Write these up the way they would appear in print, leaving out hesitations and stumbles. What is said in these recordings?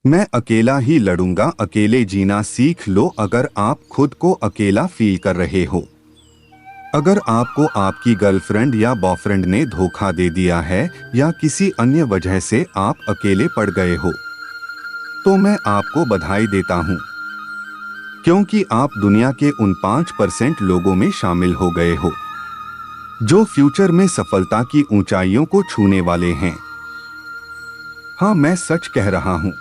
मैं अकेला ही लड़ूंगा, अकेले जीना सीख लो। अगर आप खुद को अकेला फील कर रहे हो, अगर आपको आपकी गर्लफ्रेंड या बॉयफ्रेंड ने धोखा दे दिया है या किसी अन्य वजह से आप अकेले पड़ गए हो, तो मैं आपको बधाई देता हूं, क्योंकि आप दुनिया के उन 5% लोगों में शामिल हो गए हो जो फ्यूचर में सफलता की ऊंचाइयों को छूने वाले हैं। हाँ, मैं सच कह रहा हूं,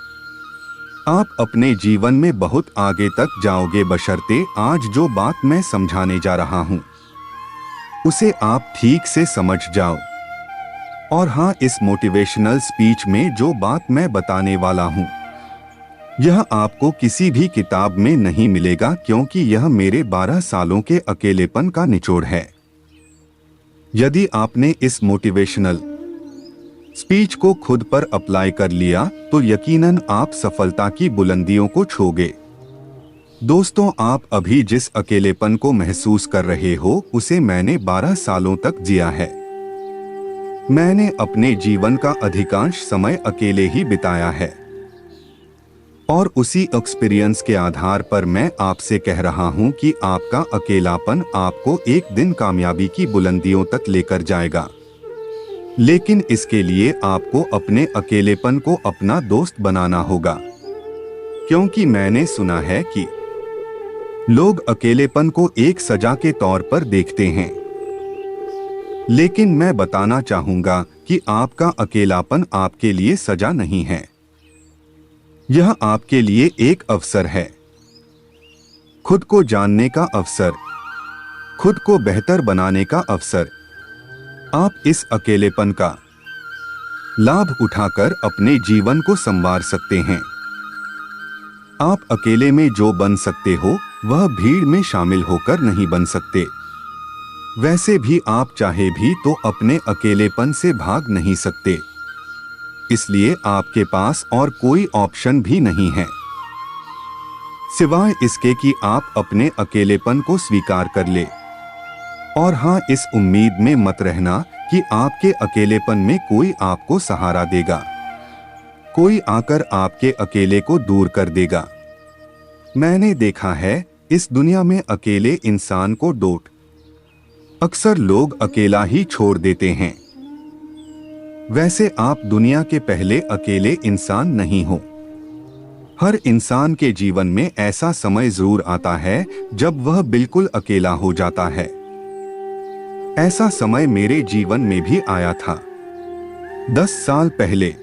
आप अपने जीवन में बहुत आगे तक जाओगे, बशर्ते आज जो बात मैं समझाने जा रहा हूं उसे आप ठीक से समझ जाओ। और हाँ, इस मोटिवेशनल स्पीच में जो बात मैं बताने वाला हूं, यह आपको किसी भी किताब में नहीं मिलेगा, क्योंकि यह मेरे 12 सालों के अकेलेपन का निचोड़ है। यदि आपने इस मोटिवेशनल स्पीच को खुद पर अप्लाई कर लिया तो यकीनन आप सफलता की बुलंदियों को छूओगे। दोस्तों, आप अभी जिस अकेलेपन को महसूस कर रहे हो उसे मैंने 12 सालों तक जिया है। मैंने अपने जीवन का अधिकांश समय अकेले ही बिताया है और उसी एक्सपीरियंस के आधार पर मैं आपसे कह रहा हूं कि आपका अकेलापन आपको एक दिन कामयाबी की बुलंदियों तक लेकर जाएगा। लेकिन इसके लिए आपको अपने अकेलेपन को अपना दोस्त बनाना होगा, क्योंकि मैंने सुना है कि लोग अकेलेपन को एक सजा के तौर पर देखते हैं, लेकिन मैं बताना चाहूंगा कि आपका अकेलापन आपके लिए सजा नहीं है। यह आपके लिए एक अवसर है, खुद को जानने का अवसर, खुद को बेहतर बनाने का अवसर। आप इस अकेलेपन का लाभ उठाकर अपने जीवन को संवार सकते हैं। आप अकेले में जो बन सकते हो वह भीड़ में शामिल होकर नहीं बन सकते। वैसे भी आप चाहे भी तो अपने अकेलेपन से भाग नहीं सकते, इसलिए आपके पास और कोई ऑप्शन भी नहीं है सिवाय इसके कि आप अपने अकेलेपन को स्वीकार कर ले। और हाँ, इस उम्मीद में मत रहना कि आपके अकेलेपन में कोई आपको सहारा देगा, कोई आकर आपके अकेले को दूर कर देगा। मैंने देखा है इस दुनिया में अकेले इंसान को अक्सर लोग अकेला ही छोड़ देते हैं। वैसे आप दुनिया के पहले अकेले इंसान नहीं हो। हर इंसान के जीवन में ऐसा समय जरूर आता है जब वह बिल्कुल अकेला हो जाता है। ऐसा समय मेरे जीवन में भी आया था 10 साल पहले।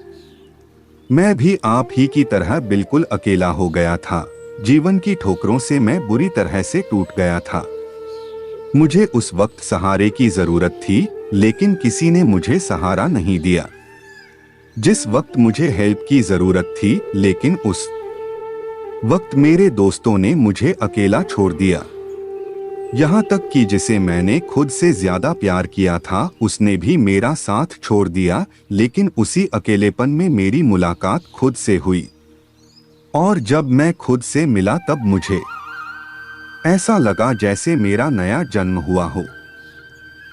मैं भी आप ही की तरह बिल्कुल अकेला हो गया था। जीवन की ठोकरों से मैं बुरी तरह से टूट गया था। मुझे उस वक्त सहारे की जरूरत थी, लेकिन किसी ने मुझे सहारा नहीं दिया। जिस वक्त मुझे हेल्प की जरूरत थी, लेकिन उस वक्त मेरे दोस्तों ने मुझे अकेला छोड़ दिया। यहाँ तक कि जिसे मैंने खुद से ज्यादा प्यार किया था उसने भी मेरा साथ छोड़ दिया। लेकिन उसी अकेलेपन में मेरी मुलाकात खुद से हुई, और जब मैं खुद से मिला तब मुझे ऐसा लगा जैसे मेरा नया जन्म हुआ हो।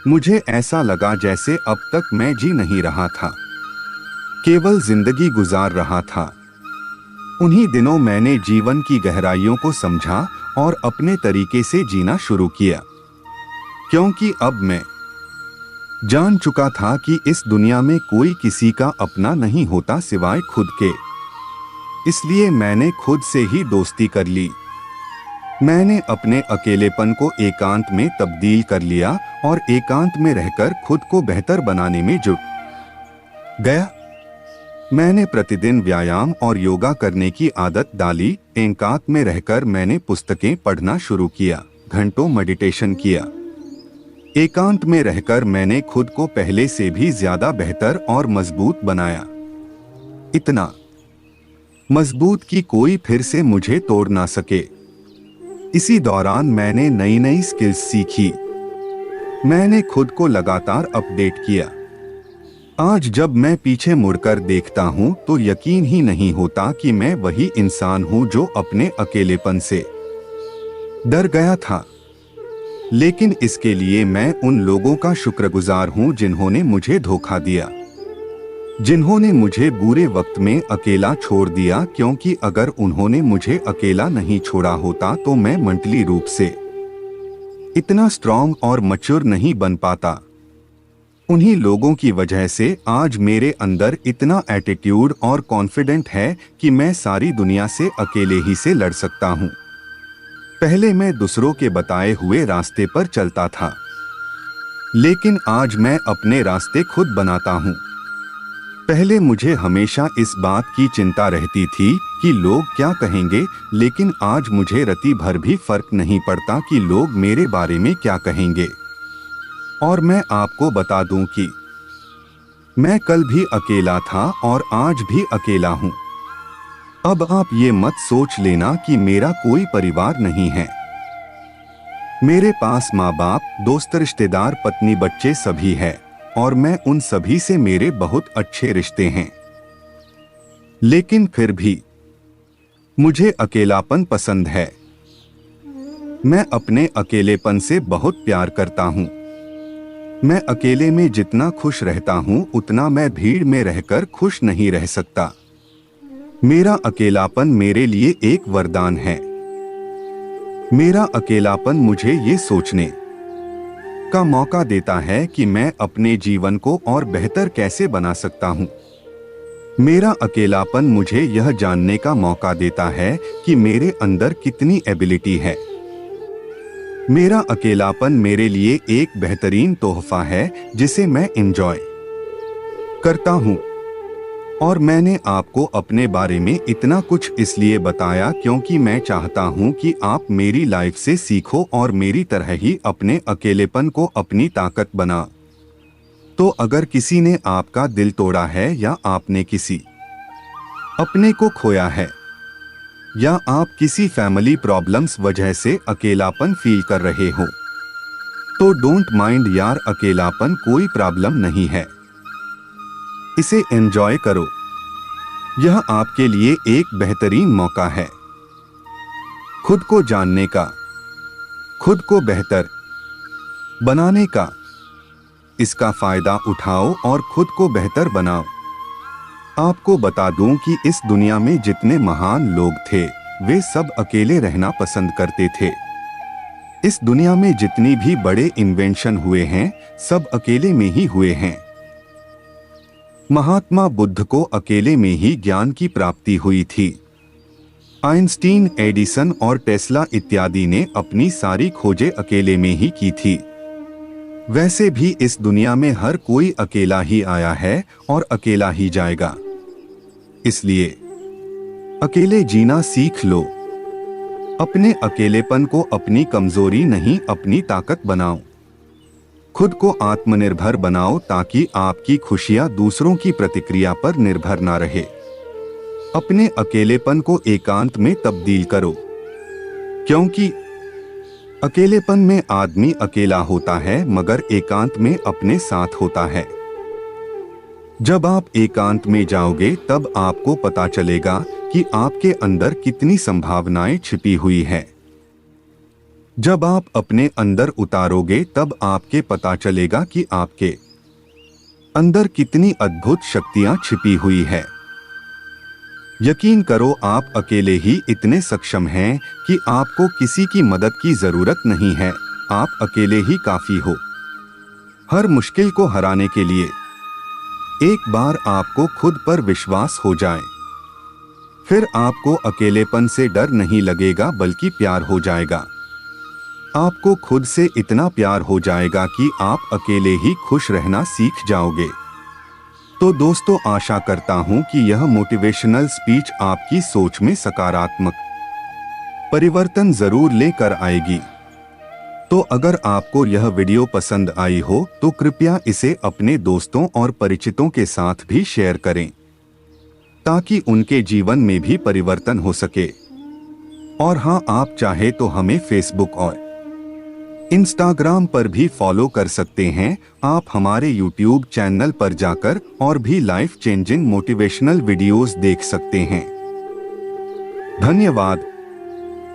मुझे ऐसा लगा जैसे अब तक मैं जी नहीं रहा था, केवल जिंदगी गुजार रहा था। उन्हीं दिनों मैंने जीवन की गहराइयों को समझा और अपने तरीके से जीना शुरू किया, क्योंकि अब मैं जान चुका था कि इस दुनिया में कोई किसी का अपना नहीं होता सिवाय खुद के। इसलिए मैंने खुद से ही दोस्ती कर ली। मैंने अपने अकेलेपन को एकांत में तब्दील कर लिया और एकांत में रहकर खुद को बेहतर बनाने में जुट गया। मैंने प्रतिदिन व्यायाम और योगा करने की आदत डाली। एकांत में रहकर मैंने पुस्तकें पढ़ना शुरू किया, घंटों मेडिटेशन किया। एकांत में रहकर मैंने खुद को पहले से भी ज्यादा बेहतर और मजबूत बनाया, इतना मजबूत कि कोई फिर से मुझे तोड़ ना सके। इसी दौरान मैंने नई नई स्किल्स सीखी। मैंने खुद को लगातार अपडेट किया। आज जब मैं पीछे मुड़कर देखता हूं तो यकीन ही नहीं होता कि मैं वही इंसान हूं जो अपने अकेलेपन से डर गया था। लेकिन इसके लिए मैं उन लोगों का शुक्रगुजार हूं जिन्होंने मुझे धोखा दिया। जिन्होंने मुझे बुरे वक्त में अकेला छोड़ दिया, क्योंकि अगर उन्होंने मुझे अकेला नहीं छोड़ा होता तो मैं मेंटली रूप से इतना स्ट्रांग और मैच्योर नहीं बन पाता। उन्हीं लोगों की वजह से आज मेरे अंदर इतना एटीट्यूड और कॉन्फिडेंट है कि मैं सारी दुनिया से अकेले ही से लड़ सकता हूँ। पहले मैं दूसरों के बताए हुए रास्ते पर चलता था, लेकिन आज मैं अपने रास्ते खुद बनाता हूँ। पहले मुझे हमेशा इस बात की चिंता रहती थी कि लोग क्या कहेंगे, लेकिन आज मुझे रत्ती भर भी फर्क नहीं पड़ता कि लोग मेरे बारे में क्या कहेंगे। और मैं आपको बता दूं कि मैं कल भी अकेला था और आज भी अकेला हूं। अब आप ये मत सोच लेना कि मेरा कोई परिवार नहीं है। मेरे पास माँ बाप, दोस्त, रिश्तेदार, पत्नी, बच्चे सभी है और मैं उन सभी से मेरे बहुत अच्छे रिश्ते हैं। लेकिन फिर भी मुझे अकेलापन पसंद है। मैं अपने अकेलेपन से बहुत प्यार करता हूँ। मैं अकेले में जितना खुश रहता हूँ उतना मैं भीड़ में रहकर खुश नहीं रह सकता। मेरा अकेलापन मेरे लिए एक वरदान है। मेरा अकेलापन मुझे ये सोचने का मौका देता है कि मैं अपने जीवन को और बेहतर कैसे बना सकता हूँ। मेरा अकेलापन मुझे यह जानने का मौका देता है कि मेरे अंदर कितनी एबिलिटी है। मेरा अकेलापन मेरे लिए एक बेहतरीन तोहफा है जिसे मैं एंजॉय करता हूँ। और मैंने आपको अपने बारे में इतना कुछ इसलिए बताया क्योंकि मैं चाहता हूँ कि आप मेरी लाइफ से सीखो और मेरी तरह ही अपने अकेलेपन को अपनी ताकत बना। तो अगर किसी ने आपका दिल तोड़ा है या आपने किसी अपने को खोया है या आप किसी फैमिली प्रॉब्लम्स वजह से अकेलापन फील कर रहे हो, तो डोंट माइंड यार, अकेलापन कोई प्रॉब्लम नहीं है। इसे एंजॉय करो। यह आपके लिए एक बेहतरीन मौका है खुद को जानने का, खुद को बेहतर बनाने का। इसका फायदा उठाओ और खुद को बेहतर बनाओ। आपको बता दूं कि इस दुनिया में जितने महान लोग थे वे सब अकेले रहना पसंद करते थे। इस दुनिया में जितनी भी बड़े इन्वेंशन हुए हैं सब अकेले में ही हुए हैं। महात्मा बुद्ध को अकेले में ही ज्ञान की प्राप्ति हुई थी। आइंस्टीन, एडिसन और टेस्ला इत्यादि ने अपनी सारी खोजें अकेले में ही की थी। वैसे भी इस दुनिया में हर कोई अकेला ही आया है और अकेला ही जाएगा। इसलिए अकेले जीना सीख लो। अपने अकेलेपन को अपनी कमजोरी नहीं अपनी ताकत बनाओ। खुद को आत्मनिर्भर बनाओ ताकि आपकी खुशियां दूसरों की प्रतिक्रिया पर निर्भर ना रहे। अपने अकेलेपन को एकांत में तब्दील करो, क्योंकि अकेलेपन में आदमी अकेला होता है मगर एकांत में अपने साथ होता है। जब आप एकांत में जाओगे तब आपको पता चलेगा कि आपके अंदर कितनी संभावनाएं छिपी हुई है। जब आप अपने अंदर उतारोगे तब आपके पता चलेगा कि आपके अंदर कितनी अद्भुत शक्तियां छिपी हुई है। यकीन करो, आप अकेले ही इतने सक्षम हैं कि आपको किसी की मदद की जरूरत नहीं है। आप अकेले ही काफी हो। हर मुश्किल को हराने के लिए एक बार आपको खुद पर विश्वास हो जाए, फिर आपको अकेलेपन से डर नहीं लगेगा बल्कि प्यार हो जाएगा। आपको खुद से इतना प्यार हो जाएगा कि आप अकेले ही खुश रहना सीख जाओगे। तो दोस्तों, आशा करता हूं कि यह मोटिवेशनल स्पीच आपकी सोच में सकारात्मक परिवर्तन जरूर लेकर आएगी। तो अगर आपको यह वीडियो पसंद आई हो तो कृपया इसे अपने दोस्तों और परिचितों के साथ भी शेयर करें ताकि उनके जीवन में भी परिवर्तन हो सके। और हाँ, आप चाहे तो हमें फेसबुक और इंस्टाग्राम पर भी फॉलो कर सकते हैं। आप हमारे यूट्यूब चैनल पर जाकर और भी लाइफ चेंजिंग मोटिवेशनल वीडियोस देख सकते हैं। धन्यवाद।